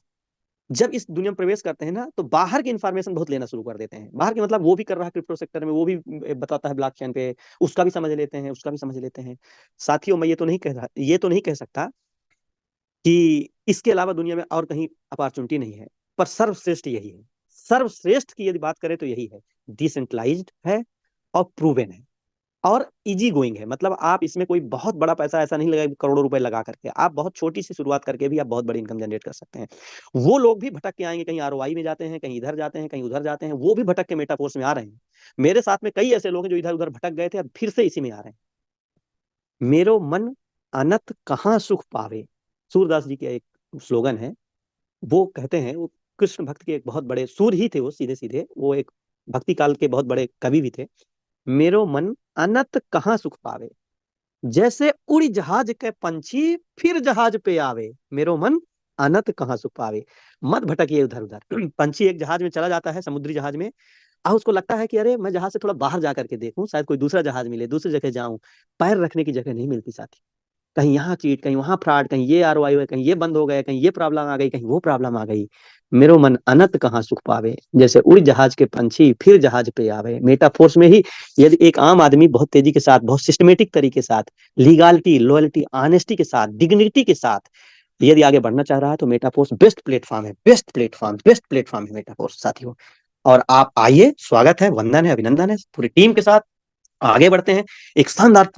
जब इस दुनिया में प्रवेश करते हैं ना, तो बाहर की इन्फॉर्मेशन बहुत लेना शुरू कर देते हैं। बाहर की मतलब वो भी कर रहा है क्रिप्टो सेक्टर में, वो भी बताता है ब्लॉकचेन पे, उसका भी समझ लेते हैं, उसका भी समझ लेते हैं। साथियों, मैं ये तो नहीं कह सकता कि इसके अलावा दुनिया में और कहीं अपॉर्चुनिटी नहीं है, पर सर्वश्रेष्ठ यही है। सर्वश्रेष्ठ की यदि बात करें तो यही है। डिसेंट्रलाइज्ड है, और प्रूवन है, और इजी गोइंग है। मतलब आप इसमें कोई बहुत बड़ा पैसा ऐसा नहीं लगा, करोड़ों रुपए लगा करके। आप बहुत छोटी सी शुरुआत करके भी आप बहुत बड़ी इनकम जनरेट कर सकते हैं। वो लोग भी भटक के आएंगे, कहीं आरओआई में जाते हैं, कहीं इधर जाते हैं, कहीं उधर जाते हैं, वो भी भटक के मेटाफोर्स में आ रहे हैं। मेरे साथ में कई ऐसे लोग हैं जो इधर उधर भटक गए थे, अब फिर से इसी में आ रहे हैं। मेरो मन अनत कहाँ सुख पावे, सूरदास जी का एक स्लोगन है। वो कहते हैं, वो कृष्ण भक्त के एक बहुत बड़े सूर ही थे, वो सीधे सीधे, वो एक भक्ति काल के बहुत बड़े कवि भी थे। मेरो मन अनत कहाँ सुख पावे, जैसे उड़ी जहाज के पंछी फिर जहाज पे आवे, मेरो मन अनत कहाँ सुख पावे। मत भटकिए इधर उधर। पंछी एक जहाज में चला जाता है, समुद्री जहाज में, और उसको लगता है कि अरे मैं जहाज से थोड़ा बाहर जा करके देखूं, शायद कोई दूसरा जहाज मिले, दूसरी जगह जाऊं। पैर रखने की जगह नहीं मिलती साथी। कहीं यहाँ चीट, कहीं वहां फ्रॉड, कहीं ये आरओआई हुआ, कहीं ये बंद हो गया, कहीं ये प्रॉब्लम आ गई, कहीं वो प्रॉब्लम आ गई। मेरो मन अनंत कहाँ सुख पावे, जैसे उड़ जहाज के पंछी फिर जहाज पे आवे। मेटाफोर्स में ही यदि एक आम आदमी बहुत तेजी के साथ, बहुत सिस्टमेटिक तरीके से, लीगालिटी, लॉयल्टी, ऑनेस्टी के साथ, डिग्निटी के साथ यदि आगे बढ़ना चाह रहा है, तो मेटाफोर्स बेस्ट प्लेटफॉर्म है, बेस्ट प्लेटफॉर्म, बेस्ट प्लेटफॉर्म है मेटाफोर्स साथियों। और आप आइए, स्वागत है, वंदन है, अभिनंदन है, पूरी टीम के साथ आगे बढ़ते हैं, एक शानदार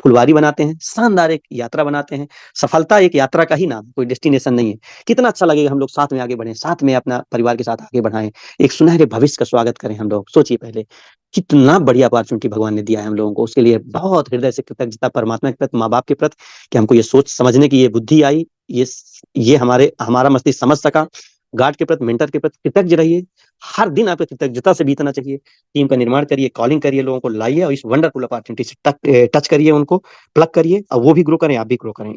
फुलवारी बनाते हैं, शानदार एक यात्रा बनाते हैं। सफलता एक यात्रा का ही नाम, कोई डेस्टिनेशन नहीं है। कितना अच्छा लगेगा हम लोग साथ में आगे बढ़ें, साथ में अपना परिवार के साथ आगे बढ़ाएं, एक सुनहरे भविष्य का स्वागत करें हम लोग। सोचिए पहले कितना बढ़िया अपॉर्चुनिटी भगवान ने दिया है हम लोगों को, उसके लिए बहुत हृदय से कृतज्ञता परमात्मा के प्रति, माँ बाप के प्रति, कि हमको ये सोच समझने की ये बुद्धि आई, ये हमारा मस्तिष्क समझ सका। गार्ड के प्रति, मेंटर के प्रति कृतज्ञ रहिए। हर दिन आपको कृतज्ञता से बीतना चाहिए। टीम का निर्माण करिए, कॉलिंग करिए, लोगों को लाइए और इस वंडरफुल अपॉर्चुनिटी से टच करिए, उनको प्लग करिए, और वो भी ग्रो करें, आप भी ग्रो करें।